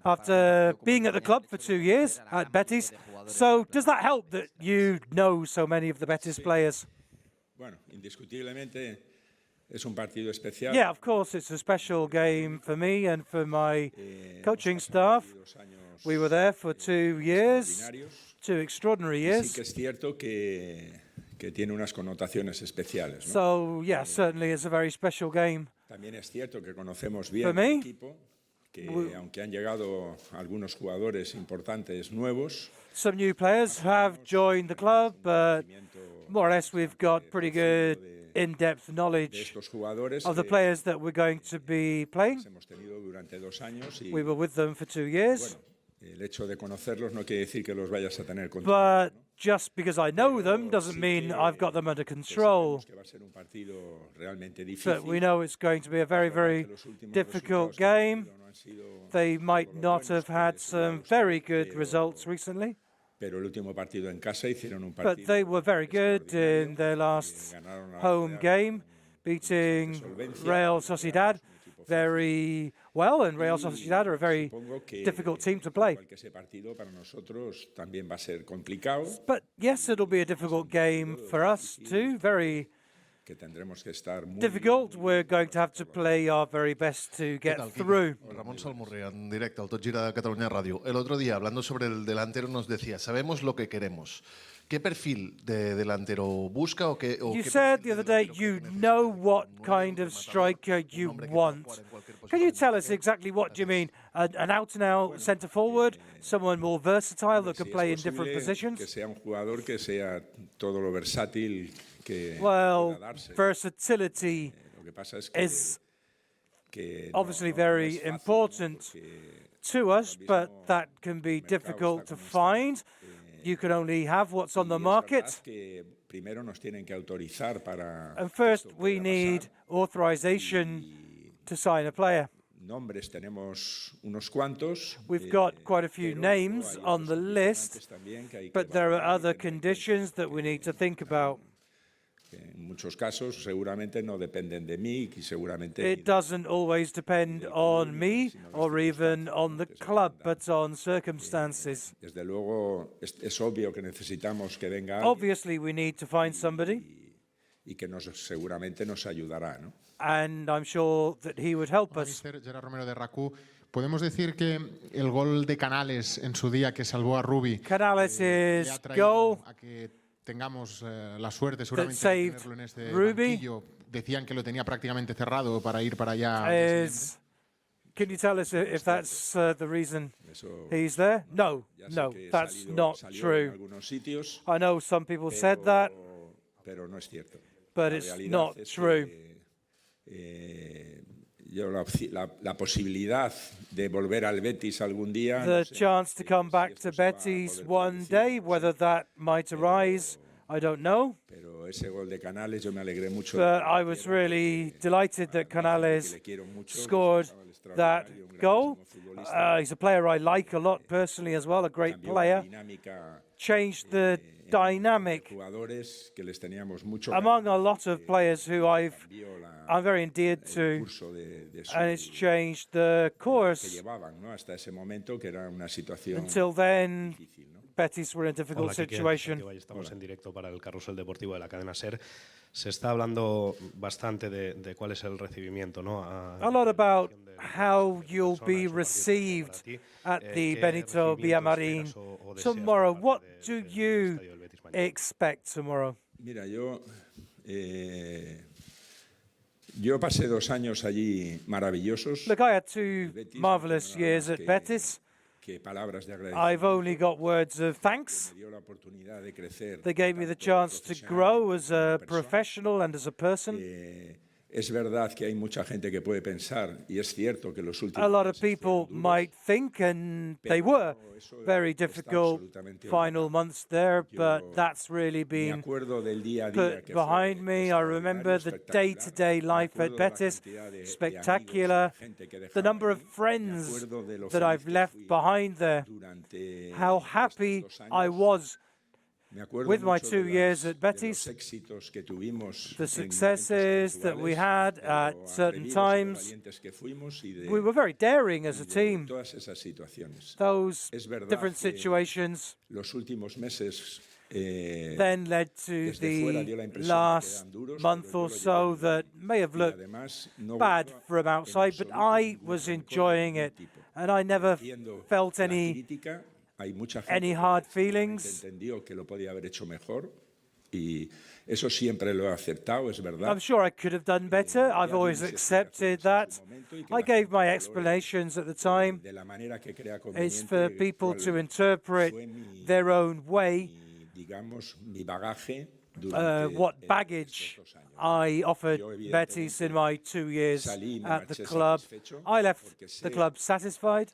after being at the club for 2 years at Betis. So does that help that you know so many of the Betis players? Bueno, indiscutiblemente es un partido especial. Yeah, of course, it's a special game for me and for my coaching staff. We were there for 2 years, 2 extraordinary years. Sí que es cierto que tiene unas connotaciones especiales, ¿no? So, yeah, certainly it's a very special game. También es cierto que conocemos bien el equipo, que aunque han llegado algunos jugadores importantes nuevos, some new players have joined the club, but more or less we've got pretty good in-depth knowledge of the players that we're going to be playing. We were with them for 2 years. El hecho de conocerlos no quiere decir que los vayas a tener control. But just because I know them doesn't mean I've got them under control. But we know it's going to be a very, very difficult game. They might not have had some very good results recently. But they were very good in their last home game, beating Real Sociedad very well, and Real Sociedad are a very difficult team to play. But yes, it'll be a difficult game for us too, very difficult. We're going to have to play our very best to get through. Ramón Salmurri, en directo, al Tot Gira de Cataluña Radio. El otro día, hablando sobre el delantero, nos decía, sabemos lo que queremos. ¿Qué perfil de delantero busca o qué? You said the other day you know what kind of striker you want. Can you tell us exactly what do you mean? An out-and-out centre-forward, someone more versatile that can play in different positions? Que sea un jugador que sea todo lo versátil que well, versatility is obviously very important to us, but that can be difficult to find. You can only have what's on the market. And first, we need authorization to sign a player. We've got quite a few names on the list, but there are other conditions that we need to think about. It doesn't always depend on me or even on the club, but on circumstances. Obviously, we need to find somebody. And I'm sure that he would help us. Podemos decir que el gol de Canales en su día que salvó a Rubi. Canales' goal tengamos la suerte seguramente de tenerlo en este banquillo. Decían que lo tenía prácticamente cerrado para ir para allá. Can you tell us if that's the reason he's there? No, that's not true. I know some people said that, but it's not true. La posibilidad de volver al Betis algún día. The chance to come back to Betis one day, whether that might arise, I don't know. Pero ese gol de Canales, yo me alegré mucho. But I was really delighted that Canales scored that goal. He's a player I like a lot personally as well, a great player. Changed the dynamic among a lot of players who I'm very endeared to, and it's changed the course. Until then, Betis were in a difficult situation. Estamos en directo para el Carrusel Deportivo de la cadena SER. Se está hablando bastante de cuál es el recibimiento, ¿no? A lot about how you'll be received at the Benito Villamarín tomorrow. What do you expect tomorrow? Mira, yo pasé 2 años allí maravillosos. Look, I had 2 marvelous years at Betis. I've only got words of thanks. They gave me the chance to grow as a professional and as a person. Es verdad que hay mucha gente que puede pensar, y es cierto que los últimos. A lot of people might think, and they were very difficult final months there, but that's really been put behind me. I remember the day-to-day life at Betis, spectacular. The number of friends that I've left behind there, how happy I was with my 2 years at Betis, the successes that we had at certain times, we were very daring as a team. Those different situations then led to the last month or so that may have looked bad from outside, but I was enjoying it, and I never felt any hard feelings. I'm sure I could have done better. I've always accepted that. I gave my explanations at the time. It's for people to interpret their own way what baggage I offered Betis in my 2 years at the club. I left the club satisfied.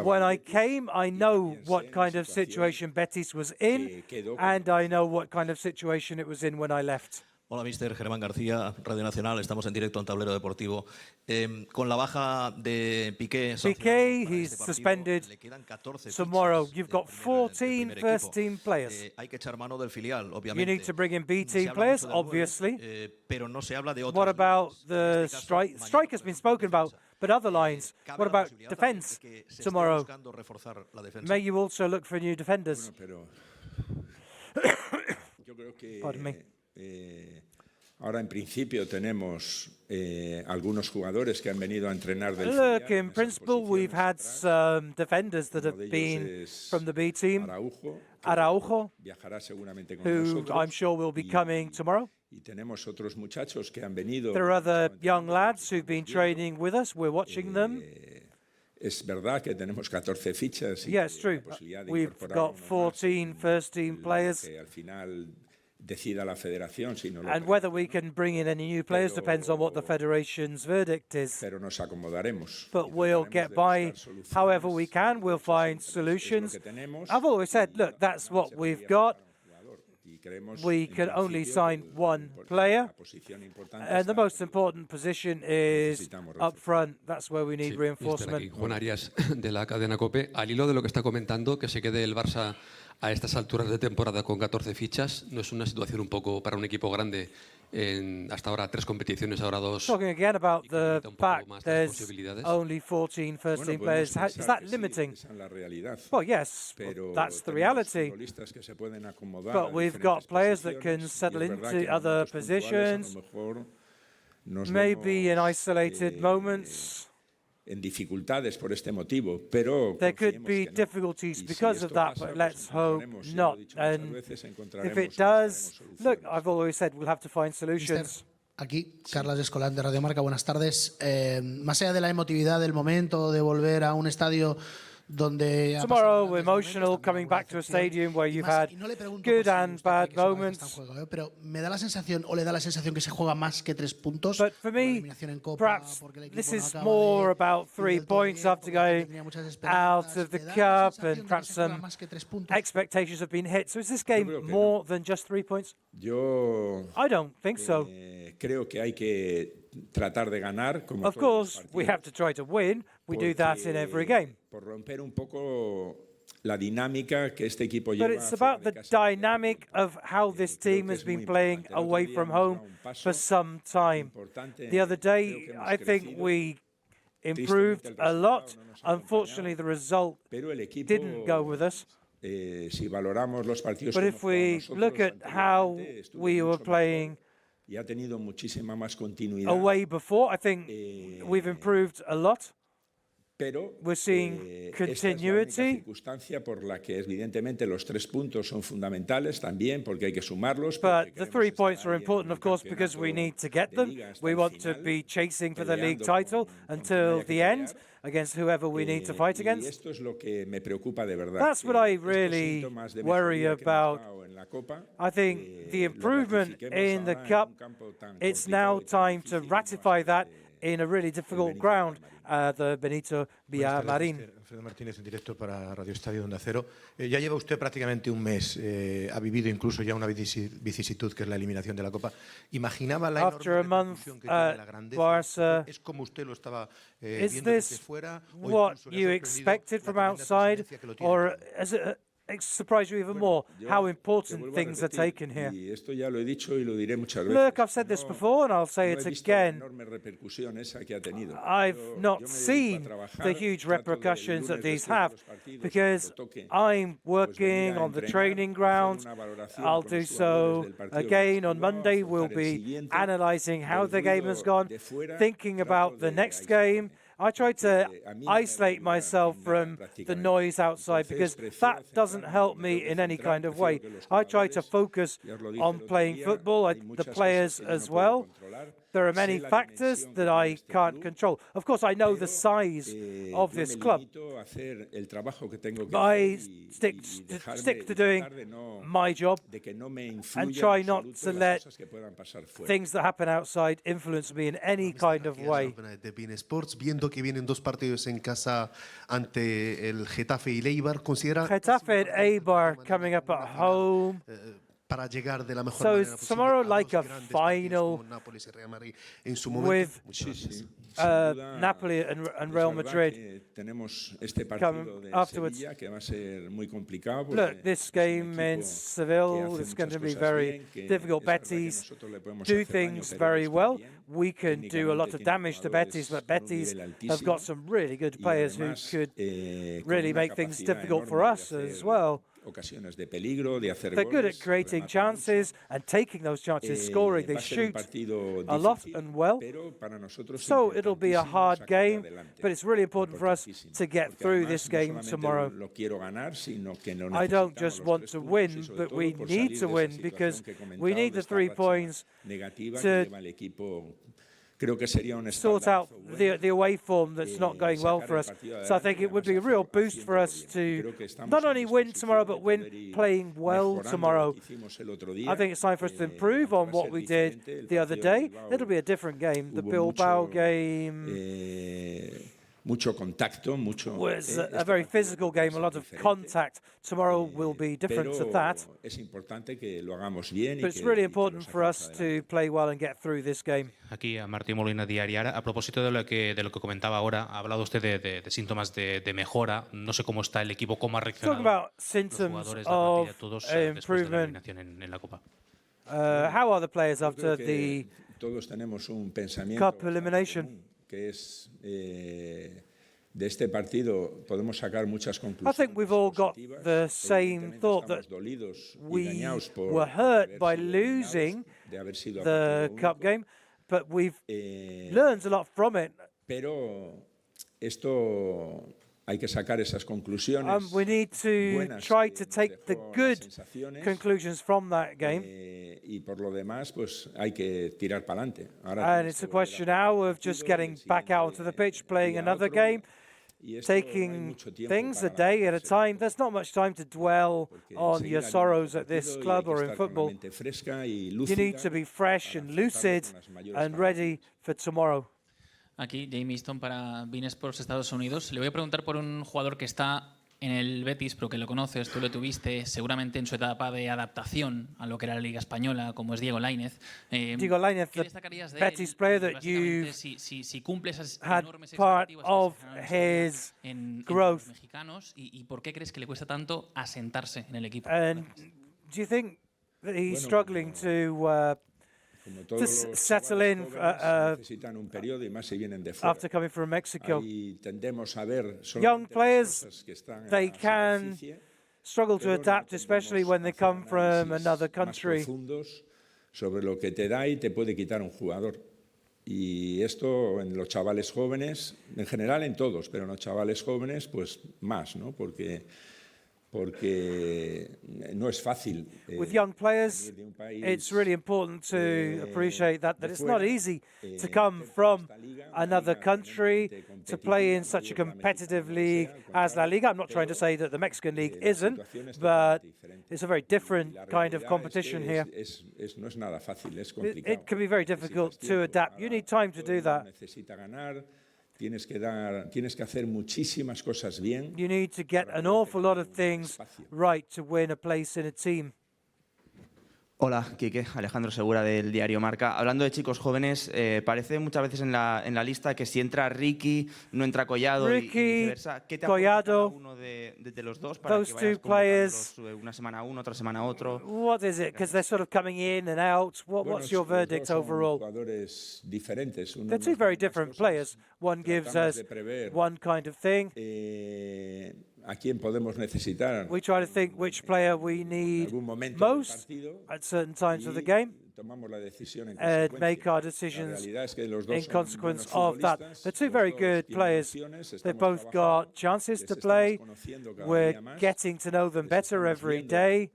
When I came, I know what kind of situation Betis was in, and I know what kind of situation it was in when I left. Hola, Mr. Germán García, Radio Nacional. Estamos en directo en Tablero Deportivo. Con la baja de Piqué, he's suspended tomorrow. You've got 14 first-team players. Hay que echar mano del filial, obviamente. You need to bring in B-team players, obviously. Pero no se habla de otras. What about the strike? Strike has been spoken about, but other lines. What about defense tomorrow? May you also look for new defenders? Pardon me. Ahora en principio tenemos algunos jugadores que han venido a entrenar del filial. Look, in principle we've had some defenders that have been from the B team. Araujo, who I'm sure will be coming tomorrow. There are other young lads who've been training with us. We're watching them. Es verdad que tenemos 14 fichas. Yeah, it's true. We've got 14 first-team players. And whether we can bring in any new players depends on what the Federation's verdict is. But we'll get by however we can. We'll find solutions. I've always said, look, that's what we've got. We can only sign one player, and the most important position is up front. That's where we need reinforcement. Juan Arias, de la cadena COPE. Al hilo de lo que está comentando, que se quede el Barça a estas alturas de temporada con 14 fichas, ¿no es una situación un poco para un equipo grande? Hasta ahora 3 competiciones, ahora 2. Talking again about the fact there's only 14 first-team players. Is that limiting? Well, yes, that's the reality. But we've got players that can settle into other positions, maybe in isolated moments. There could be difficulties because of that, but let's hope not. And if it does, look, I've always said we'll have to find solutions. Aquí, Carlos Escolán de Radio Marca, buenas tardes. Más allá de la emotividad del momento de volver a un estadio donde tomorrow emotional coming back to a stadium where you've had good and bad moments. Pero me da la sensación, o le da la sensación, que se juega más que 3 puntos. But for me, perhaps this is more about 3 points after going out of the cup, and perhaps some expectations have been hit. So is this game more than just 3 points? I don't think so. Creo que hay que tratar de ganar. Of course, we have to try to win. We do that in every game. Por romper un poco la dinámica que este equipo lleva. But it's about the dynamic of how this team has been playing away from home for some time. The other day, I think we improved a lot. Unfortunately, the result didn't go with us. But if we look at how we were playing away before, I think we've improved a lot. We're seeing continuity. But the 3 points are important, of course, because we need to get them. We want to be chasing for the league title until the end against whoever we need to fight against. That's what I really worry about. I think the improvement in the Cup, it's now time to ratify that in a really difficult ground, the Benito Villamarín. Alfredo Martínez, en directo para Radio Estadio Onda Cero. Ya lleva usted prácticamente un mes, ha vivido incluso ya una vicisitud que es la eliminación de la Copa. ¿Imaginaba la enorme repercusión que tiene la grandeza? Barça, ¿Es como usted lo estaba is viendo desde this fuera? what you expected from outside, or has it surprised you even more how important things are taken here? Y esto ya lo he dicho y lo diré muchas veces. Look, I've said this before and I'll say it again. I've not seen the huge repercussions that these have because I'm working on the training ground. I'll do so again on Monday. We'll be analysing how the game has gone, thinking about the next game. I try to isolate myself from the noise outside because that doesn't help me in any kind of way. I try to focus on playing football, the players as well. There are many factors that I can't control. Of course, I know the size of this club. I stick to doing my job and try not to let things that happen outside influence me in any kind of way. De BeIN Sports, viendo que vienen dos partidos en casa ante el Getafe y el Eibar, ¿considera Getafe and Eibar coming up at home? Para llegar de la mejor So manera is tomorrow like a final with Napoli and Real Madrid coming afterwards? Look, this game in Seville is going to be very difficult. Betis do things very well. We can do a lot of damage to Betis, but Betis have got some really good players who could really make things difficult for us as well. They're good at creating chances and taking those chances, scoring. They shoot a lot and well. So it'll be a hard game, but it's really important for us to get through this game tomorrow. I don't just want to win, but we need to win because we need the 3 points to sort out the away form that's not going well for us. So I think it would be a real boost for us to not only win tomorrow, but win playing well tomorrow. I think it's time for us to improve on what we did the other day. It'll be a different game. The Bilbao game was a very physical game, a lot of contact. Tomorrow will be different to that. But it's really important for us to play well and get through this game. Aquí a Martín Molina Diaria. A propósito de lo que comentaba ahora, ha hablado usted de síntomas de mejora. No sé cómo está el equipo, cómo ha reaccionado los jugadores, la plantilla, todos después de la eliminación en la Copa. How are the players after the Cup elimination? Que es de este partido podemos sacar muchas conclusiones. I think we've all got the same thought that we were hurt by losing the Cup game, but we've learned a lot from it. Pero esto hay que sacar esas conclusiones. We need to try to take the good conclusions from that game. Y por lo demás, pues hay que tirar para adelante. And it's a question now of just getting back out to the pitch, playing another game, taking things a day at a time. There's not much time to dwell on your sorrows at this club or in football. You need to be fresh and lucid and ready for tomorrow. Aquí, Jamie Easton para BeIN Sports Estados Unidos. Le voy a preguntar por un jugador que está en el Betis, pero que lo conoces, tú lo tuviste seguramente en su etapa de adaptación a lo que era la Liga Española, como es Diego Lainez. Diego Lainez, the Betis player that you had part of his growth. Mexicanos, ¿y por qué crees que le cuesta tanto asentarse en el equipo? And do you think that he's struggling to settle in after coming from Mexico? Young players, they can struggle to adapt, especially when they come from another country. Sobre lo que te da y te puede quitar un jugador. Y esto en los chavales jóvenes, en general en todos, pero en los chavales jóvenes, pues más, ¿no? Porque porque no es fácil. With young players, it's really important to appreciate that it's not easy to come from another country to play in such a competitive league as La Liga. I'm not trying to say that the Mexican league isn't, but it's a very different kind of competition here. No es nada fácil, es complicado. It can be very difficult to adapt. You need time to do that. Tienes que hacer muchísimas cosas bien. You need to get an awful lot of things right to win a place in a team. Hola, Quique, Alejandro Segura del diario Marca. Hablando de chicos jóvenes, parece muchas veces en la lista que si entra Ricky, no entra Collado y viceversa. ¿Qué te aporta cada uno de los dos para que vayas convocándolos una semana uno, otra semana otro? What is it? Because they're sort of coming in and out. What's your verdict overall? They're two very different players. One gives us one kind of thing. ¿A quién podemos necesitar? We try to think which player we need most at certain times of the game and make our decisions in consequence of that. They're two very good players. They've both got chances to play. We're getting to know them better every day.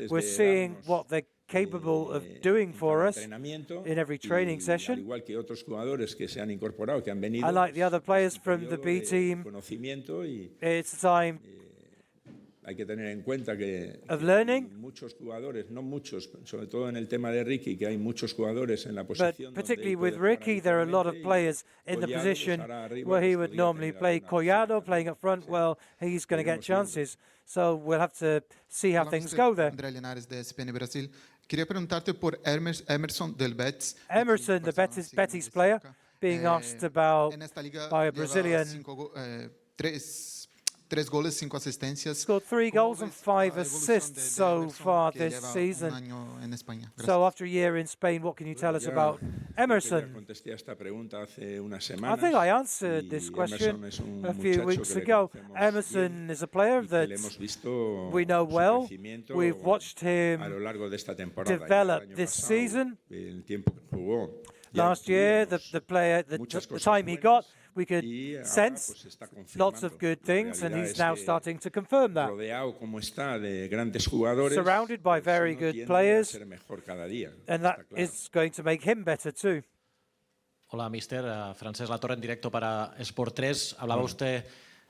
We're seeing what they're capable of doing for us in every training session. Unlike the other players from the B team, it's a time of learning. But particularly with Ricky, there are a lot of players in the position where he would normally play. Collado playing up front, well, he's going to get chances. So we'll have to see how things go there. Quería preguntarte por Emerson del Betis. Emerson, the Betis player, being asked about by a Brazilian. Tres goles, 5 asistencias. Scored 3 goals and 5 assists so far this season. So after a year in Spain, what can you tell us about Emerson? I think I answered this question a few weeks ago. Emerson is a player that we know well. We've watched him develop this season. Last year, the time he got, we could sense lots of good things, and he's now starting to confirm that. Surrounded by very good players, and that is going to make him better too. Hola, mister. Francesc Latorre en directo para Sport 3. Hablaba usted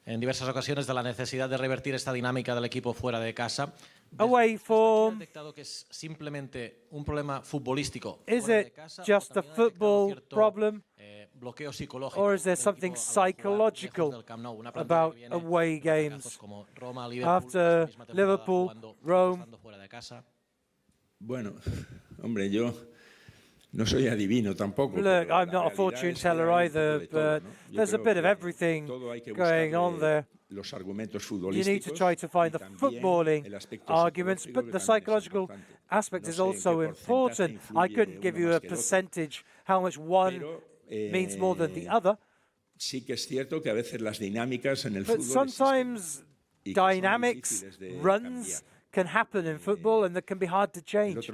en diversas ocasiones de la necesidad de revertir esta dinámica del equipo fuera de casa. Away form. ¿Ha detectado que es simplemente un problema futbolístico? Is it just a football problem? Bloqueo psicológico. Or is there something psychological about away games? After Liverpool, Rome. Bueno, hombre, yo no soy adivino tampoco. Look, I'm not a fortune teller either, but there's a bit of everything going on there. You need to try to find the footballing arguments, but the psychological aspect is also important. I couldn't give you a percentage how much one means more than the other. But sometimes dynamics, runs can happen in football and that can be hard to change.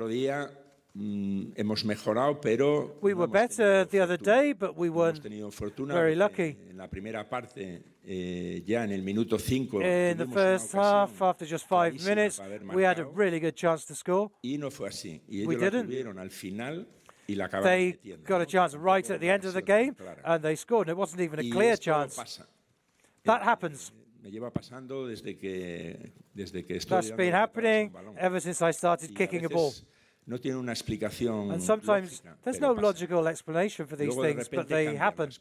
We were better the other day, but we weren't very lucky. In the first half, after just 5 minutes, we had a really good chance to score. We didn't. They got a chance right at the end of the game, and they scored. It wasn't even a clear chance. That happens. That's been happening ever since I started kicking a ball. And sometimes there's no logical explanation for these things, but they happen.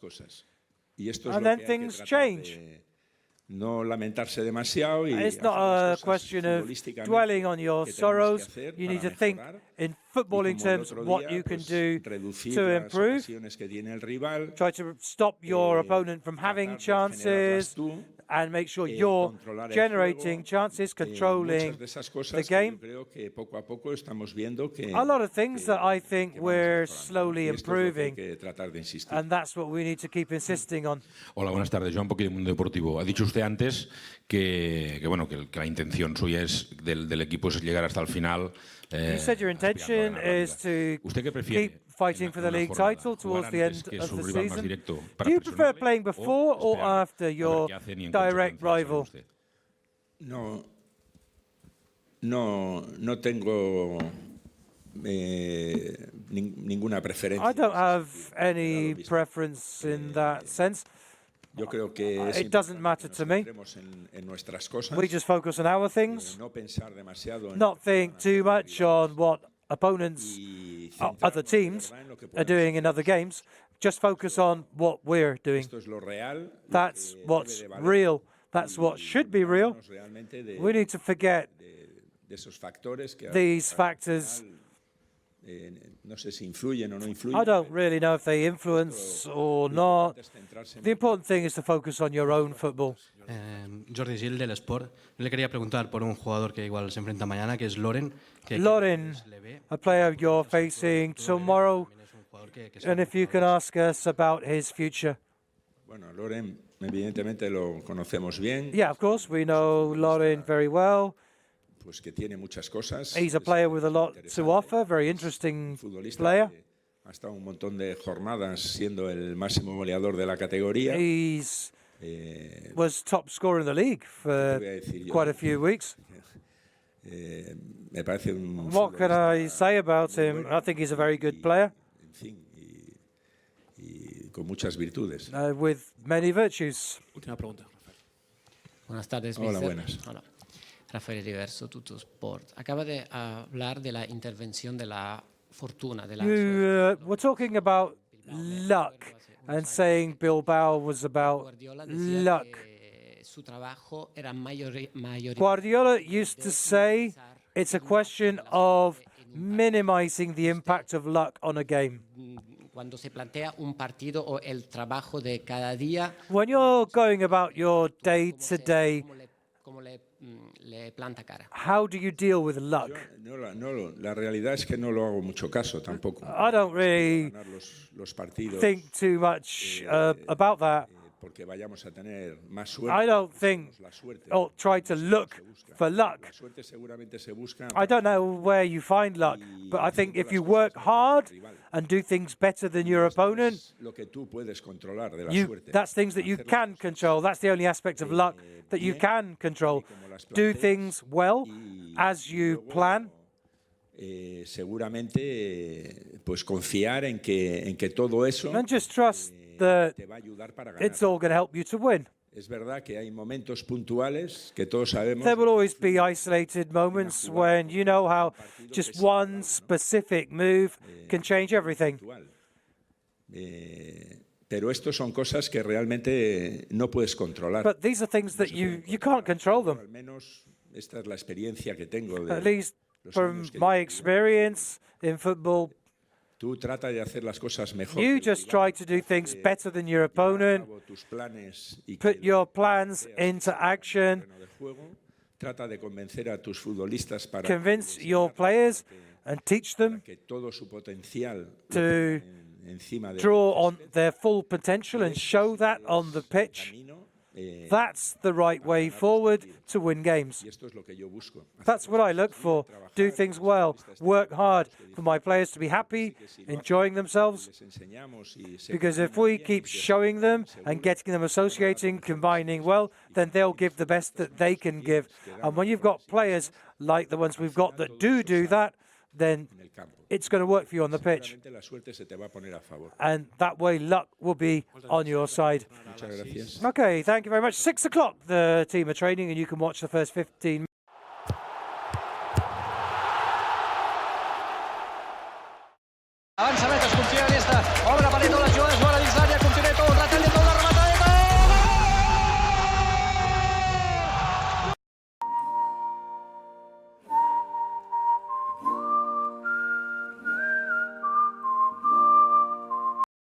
And then things change. It's not a question of dwelling on your sorrows. You need to think in footballing terms what you can do to improve. Try to stop your opponent from having chances and make sure you're generating chances, controlling the game. A lot of things that I think we're slowly improving, and that's what we need to keep insisting on. Hola, buenas tardes. Joan Poquí, del Mundo Deportivo. Ha dicho usted antes que la intención suya del equipo es llegar hasta el final. You said your intention is to keep fighting for the league title towards the end of the season. Do you prefer playing before or after your direct rival? No tengo ninguna preferencia. I don't have any preference in that sense. Yo creo que it doesn't matter to me. En nuestras cosas, we just focus on our things, no pensar demasiado not think too much on what opponents, other teams are doing in other games. Just focus on what we're doing. That's what's real. That's what should be real. We need to forget these factors. I don't really know if they influence or not. The important thing is to focus on your own football. Jordi Gil del Sport. Le quería preguntar por un jugador que igual se enfrenta mañana, que es Loren. Loren, a player you're facing tomorrow, and if you can ask us about his future. Bueno, Loren, evidentemente lo conocemos bien. Yeah, of course, we know Loren very well. Pues que tiene muchas cosas. He's a player with a lot to offer, very interesting player. Ha estado un montón de jornadas siendo el máximo goleador de la categoría. He's was top scorer in the league for quite a few weeks. Me parece un What can I say about him? I think he's a very good player. En fin, y con muchas virtudes. With many virtues. Última pregunta. Buenas tardes, Hola, mister. buenas. Hola. Rafael Riverso, Tutto Sport. Acaba de hablar de la intervención de la fortuna, de la we're talking about luck and saying Bilbao was about luck. Su trabajo era Guardiola used to say it's a question of minimizing the impact of luck on a game. Cuando se plantea un partido o el trabajo de cada día. When you're going about your day-to-day, le planta cara. How do you deal with luck? La realidad es que no lo hago mucho caso tampoco. I don't really los partidos, think too much about that. Porque vayamos a tener más suerte. I don't think, or try to look for luck. La suerte seguramente se busca. I don't know where you find luck, but I think if you work hard and do things better than your opponent, Lo que tú puedes controlar de la suerte. that's things that you can control. That's the only aspect of luck that you can control. Do things well as you plan. Seguramente, pues confiar en que todo eso And just trust that te va a ayudar para ganar. it's all going to help you to win. Es verdad que hay momentos puntuales que todos sabemos. There will always be isolated moments when you know how just one specific move can change everything. Pero estos son cosas que realmente no puedes controlar. But these are things that you can't control them. Al menos esta es la experiencia que tengo. At least from my experience in football, tú trata de hacer las cosas mejor. you just try to do things better than your opponent, put your plans into action, Trata de convencer a tus futbolistas para convince your players and teach them que todo su potencial to encima de draw on their full potential and show that on the pitch. That's the right way forward to win games. That's what I look for. Do things well, work hard for my players to be happy, enjoying themselves. Because if we keep showing them and getting them associating, combining well, then they'll give the best that they can give. And when you've got players like the ones we've got that do that, then it's going to work for you on the pitch. And that way, luck will be on your side. Okay, thank you very much. 6 o'clock, the team are training, and you can watch the first 15 Avança Betis, confia en esta